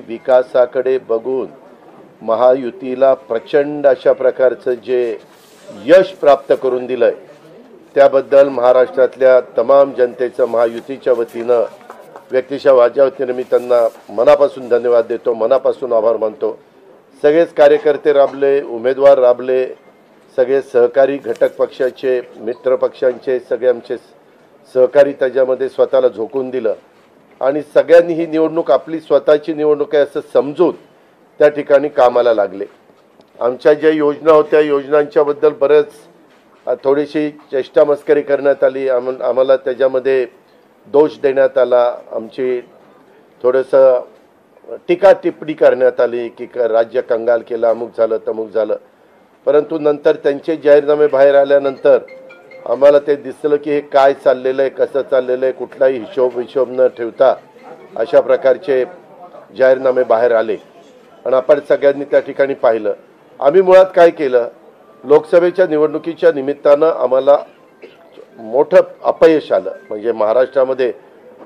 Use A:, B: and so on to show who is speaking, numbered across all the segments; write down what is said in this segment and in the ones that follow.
A: विकासाकडे बघून महायुतीला प्रचंड अशा प्रकारचं जे यश प्राप्त करून दिलंय त्याबद्दल महाराष्ट्रातल्या तमाम जनतेचं महायुतीच्या वतीनं व्यक्तिशः माझ्या वतीनं मी त्यांना मनापासून धन्यवाद देतो, मनापासून आभार मानतो। सगळेच कार्यकर्ते राबले, उमेदवार राबले, सगळे सहकारी घटक पक्षाचे, मित्र पक्षांचे सगळे आमचे सहकारी त्याच्यामध्ये स्वतःला झोकून दिलं आणि सगळ्यांनी ही निवडणूक आपली स्वतःची निवडणूक आहे असं समजून त्या ठिकाणी कामाला लागले। आमच्या ज्या योजना होत्या योजनांच्याबद्दल बरेच थोडीशी चेष्टा मस्करी करण्यात आली, आम्हाला त्याच्यामध्ये दोष देण्यात आला, आमची थोडंसं टीका टिप्पणी करण्यात आली की राज्य कंगाल केलं, अमुक झालं तमुक झालं। परंतु नंतर त्यांचे जाहीरनामे बाहेर आल्यानंतर आम्हाला ते दिसलं की हे काय चाललेलं आहे, कसं चाललेलं आहे, कुठलाही हिशोब न ठेवता अशा प्रकारचे जाहीरनामे बाहेर आले आणि आपण सगळ्यांनी त्या ठिकाणी पाहिलं। आम्ही मुळात काय केलं, लोकसभेच्या निवडणुकीच्या निमित्तानं आम्हाला मोठं अपयश आलं, म्हणजे महाराष्ट्रामध्ये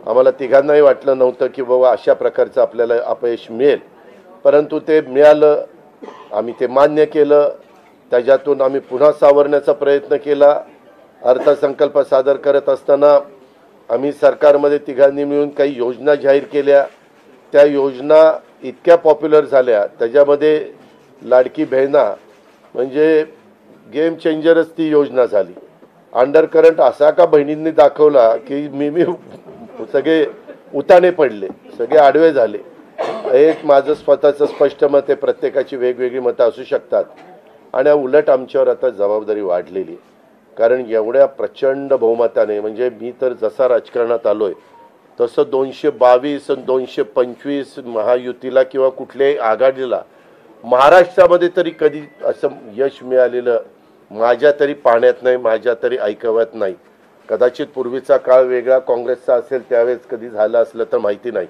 A: आम्हाला तिघांनाही वाटलं नव्हतं की बाबा अशा प्रकारचं आपल्याला अपयश मिळेल, परंतु ते मिळालं, आम्ही ते मान्य केलं, त्याच्यातून आम्ही पुन्हा सावरण्याचा प्रयत्न केला। अर्थसंकल्प सादर करत असताना आम्ही सरकारमध्ये तिघांनी मिळून काही योजना जाहीर केल्या, त्या योजना इतक्या पॉप्युलर झाल्या, त्याच्यामध्ये लाडकी बहिणा म्हणजे गेम चेंजरच ती योजना झाली। अंडरकरंट असा का बहिणींनी दाखवला की मी सगळे उताने पडले, सगळे आडवे झाले। एक माझं स्वतःचं स्पष्ट मत आहे, प्रत्येकाची वेगवेगळी मतं असू शकतात आणि उलट आमच्यावर आता जबाबदारी वाढलेली आहे, कारण एवढ्या प्रचंड बहुमताने, म्हणजे मी तर जसा राजकारणात आलोय तसं 222 आणि 225 महायुतीला किंवा कुठल्याही आघाडीला महाराष्ट्रामध्ये तरी कधी असं यश मिळालेलं माझ्या तरी पाहण्यात नाही, माझ्या तरी ऐकवत नाही। कदाचित पूर्वीचा काळ वेगळा काँग्रेसचा असेल त्यावेळेस कधी झालं असलं तर माहिती नाही,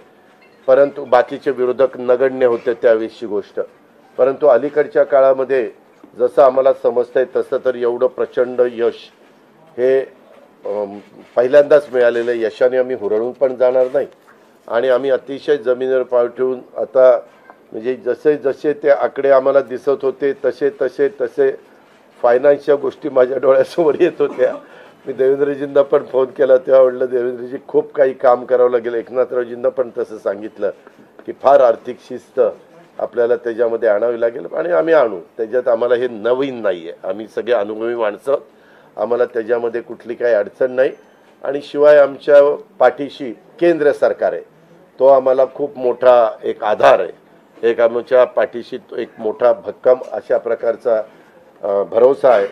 A: परंतु बाकीचे विरोधक नगण्य होते त्यावेळेसची गोष्ट। परंतु अलीकडच्या काळामध्ये जसं आम्हाला समजतंय तसं तर एवढं प्रचंड यश हे पहिल्यांदाच मिळालेलं यशाने आम्ही हुरळून पण जाणार नाही आणि आम्ही अतिशय जमिनीवर पाय ठेवून आता म्हणजे जसे जसे ते आकडे आम्हाला दिसत होते तसे तसे तसे फायनान्सच्या गोष्टी माझ्या डोळ्यासमोर येत होत्या। मी देवेंद्रजींना पण फोन केला तेव्हा म्हटलं देवेंद्रजी खूप काही काम करावं लागेल, एकनाथरावजींना पण तसं सांगितलं की फार आर्थिक शिस्त आपल्याला त्याच्यामध्ये आणावी लागेल आणि आम्ही आणू, त्याच्यात आम्हाला हे नवीन नाही आहे, आम्ही सगळे अनुभवी माणसं, आम्हाला त्याच्यामध्ये कुठली काही अडचण नाही आणि शिवाय आमच्या पाठीशी केंद्र सरकार आहे, तो आम्हाला खूप मोठा एक आधार आहे, एक आमच्या पाठीशी एक मोठा भक्कम अशा प्रकारचा भरोसा आहे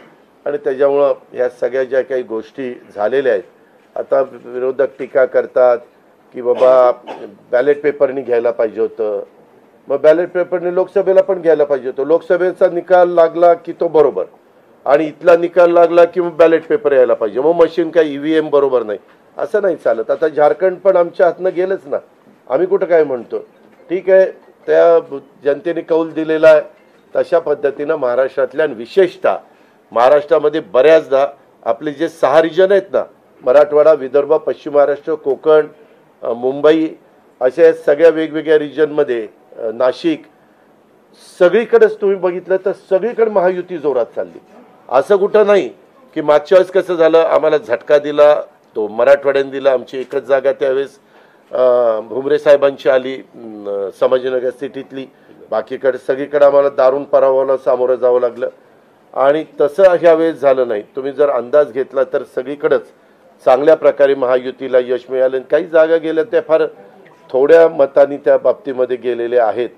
A: आणि त्याच्यामुळं ह्या सगळ्या ज्या काही गोष्टी झालेल्या आहेत, आता विरोधक टीका करतात की बाबा बॅलेट पेपरनी घ्यायला पाहिजे होतं, मग बॅलेट पेपरने लोकसभेला पण घ्यायला पाहिजे होतं, लोकसभेचा निकाल लागला की तो बरोबर आणि इथला निकाल लागला की मग बॅलेट पेपर यायला पाहिजे, मग मशीन काय EVM बरोबर नाही, असं नाही चालत। आता झारखंड पण आमच्या हातनं गेलंच ना, आम्ही कुठं काय म्हणतो, ठीक आहे त्या जनतेने कौल दिलेला आहे तशा पद्धतीनं महाराष्ट्रातल्या आणि विशेषतः महाराष्ट्रामध्ये बऱ्याचदा आपले जे 6 रिजन आहेत ना, मराठवाडा, विदर्भ, पश्चिम महाराष्ट्र, कोकण, मुंबई, अशा सगळ्या वेगवेगळ्या रिजनमध्ये नाशिक, सगळीकडेच तुम्ही बघितलं तर सगळीकडे महायुती जोरात चालली। असं कुठं नाही की मागच्या वेळेस कसं झालं, आम्हाला झटका दिला तो मराठवाड्याने दिला, आमची एकच जागा त्यावेळेस भुमरे साहेबांची आली संभाजीनगर सिटीतली, बाकीकडे सगळीकडे आम्हाला दारुण पराभवाला सामोरं जावं लागलं आणि तसं ह्या वेळेस झालं नाही। तुम्ही जर अंदाज घेतला तर सगळीकडेच चांगल्या प्रकारे महायुतीला यश मिळालं, काही जागा गेल्या त्या फार थोड्या मतांनी त्या बाबतीमध्ये गेलेले आहेत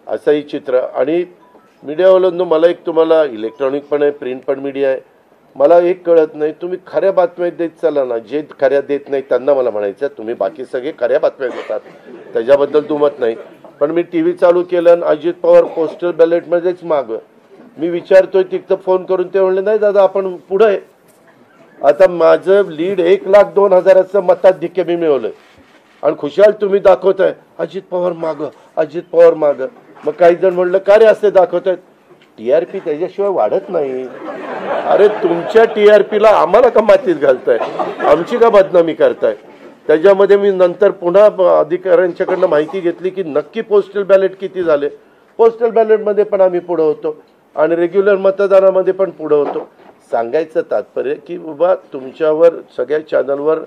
A: असंही चित्र। आणि मीडियावाल्यांनो मला एक, तुम्हाला इलेक्ट्रॉनिक पण आहे, प्रिंट पण मीडिया आहे, मला एक कळत नाही, तुम्ही खऱ्या बातम्या देत चला ना, जे खऱ्या देत नाही त्यांना मला म्हणायचं तुम्ही बाकी सगळे खऱ्या बातम्या देतात त्याच्याबद्दल दुमत नाही, पण मी TV चालू केलं आणि अजित पवार पोस्टल बॅलेटमध्येच मागं, मी विचारतोय तिथं फोन करून, ते म्हणले नाही दादा आपण पुढे आहे। आता माझं लीड 1,02,000 मताधिक्य मी मिळवलंय आणि खुशाल तुम्ही दाखवताय अजित पवार मागं, अजित पवार मागं। मग काही जण म्हणलं का रे असे दाखवतायत, TRP त्याच्याशिवाय वाढत नाही। अरे तुमच्या TRPला आम्हाला का मातीत घालताय, आमची का बदनामी करताय? त्याच्यामध्ये मी नंतर पुन्हा अधिकाऱ्यांच्याकडनं माहिती घेतली की नक्की पोस्टल बॅलेट किती झाले. पोस्टल बॅलेटमध्ये पण आम्ही पुढं होतो आणि रेग्युलर मतदानामध्ये पण पुढं होतो. सांगायचं तात्पर्य की बाबा तुमच्यावर सगळ्या चॅनलवर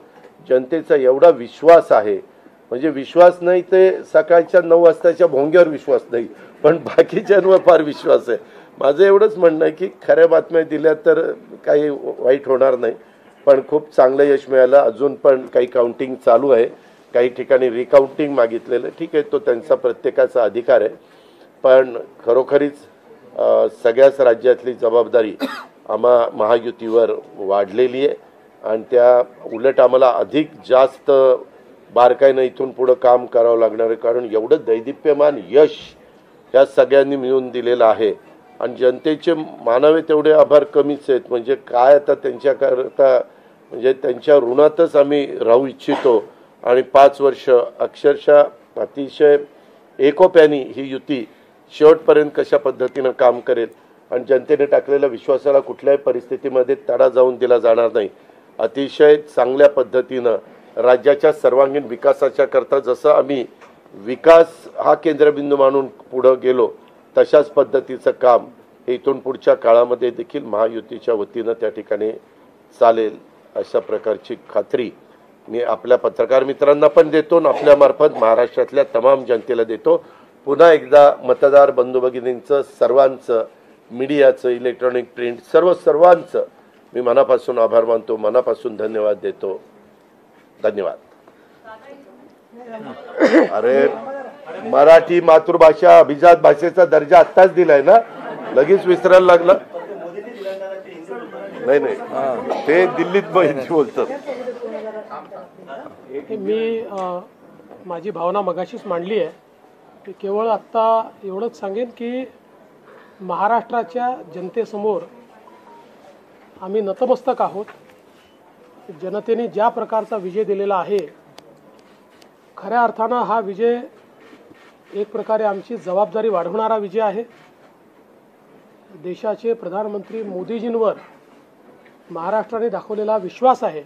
A: जनतेचा एवढा विश्वास आहे, म्हणजे विश्वास नाही ते सकाळच्या 9 वाजताच्या भोंग्यावर विश्वास नाही, पण बाकीच्यांवर फार विश्वास आहे. माझं एवढंच म्हणणं आहे की खऱ्या बातम्या दिल्या तर काही वाईट होणार नाही, पण खूप चांगलं यश मिळालं. अजून पण काही काउंटिंग चालू आहे, काही ठिकाणी रिकाउंटिंग मागितलेलं, ठीक आहे, तो त्यांचा प्रत्येकाचा अधिकार आहे. पण खरोखरीच सगळ्याच राज्यातली जबाबदारी आम्हा महायुतीवर वाढलेली आहे आणि त्या उलट आम्हाला अधिक जास्त बारकाईनं इथून पुढं काम करावं लागणार आहे, कारण एवढं दैदिप्यमान यश ह्या सगळ्यांनी मिळून दिलेलं आहे आणि जनतेचे मानावे तेवढे आभार कमीच आहेत. म्हणजे काय आता त्यांच्याकरता, म्हणजे त्यांच्या ऋणातच आम्ही राहू इच्छितो आणि 5 वर्ष अक्षरशः अतिशय एकोप्याने ही युती शेवटपर्यंत कशा पद्धतीनं काम करेल आणि जनतेने टाकलेल्या विश्वासाला कुठल्याही परिस्थितीमध्ये तडा जाऊन दिला जाणार नाही. अतिशय चांगल्या पद्धतीनं राज्याच्या सर्वांगीण विकासाच्या करता जसं आम्ही विकास हा केंद्रबिंदू मानून पुढं गेलो, तशाच पद्धतीचं काम हे इथून पुढच्या काळामध्ये देखील महायुतीच्या वतीनं त्या ठिकाणी चालेल अशा प्रकारची खात्री मी आपल्या पत्रकार मित्रांना पण देतो आणि आपल्यामार्फत महाराष्ट्रातल्या तमाम जनतेला देतो. पुन्हा एकदा मतदार बंधू भगिनींचं, सर्वांचं, मीडियाचं, इलेक्ट्रॉनिक प्रिंट सर्वांचं मी मनापासून आभार मानतो, मनापासून धन्यवाद देतो. धन्यवाद. अरे मराठी मातृभाषा अभिजात भाषेचा दर्जा आत्ताच दिलाय ना, लगेच विसरायला लागला. नाही ते दिल्लीत बोलतात.
B: मी माझी भावना मगाशीच मांडली आहे की केवळ आत्ता एवढंच सांगेन की महाराष्ट्राच्या जनतेसमोर आम्ही नतमस्तक आहोत. जनतेने ज्या प्रकारचा विजय दिलेला आहे, खऱ्या अर्थानं हा विजय एक प्रकारे आमची जबाबदारी वाढवणारा विजय आहे. देशाचे प्रधानमंत्री मोदीजींवर महाराष्ट्राने दाखवलेला विश्वास आहे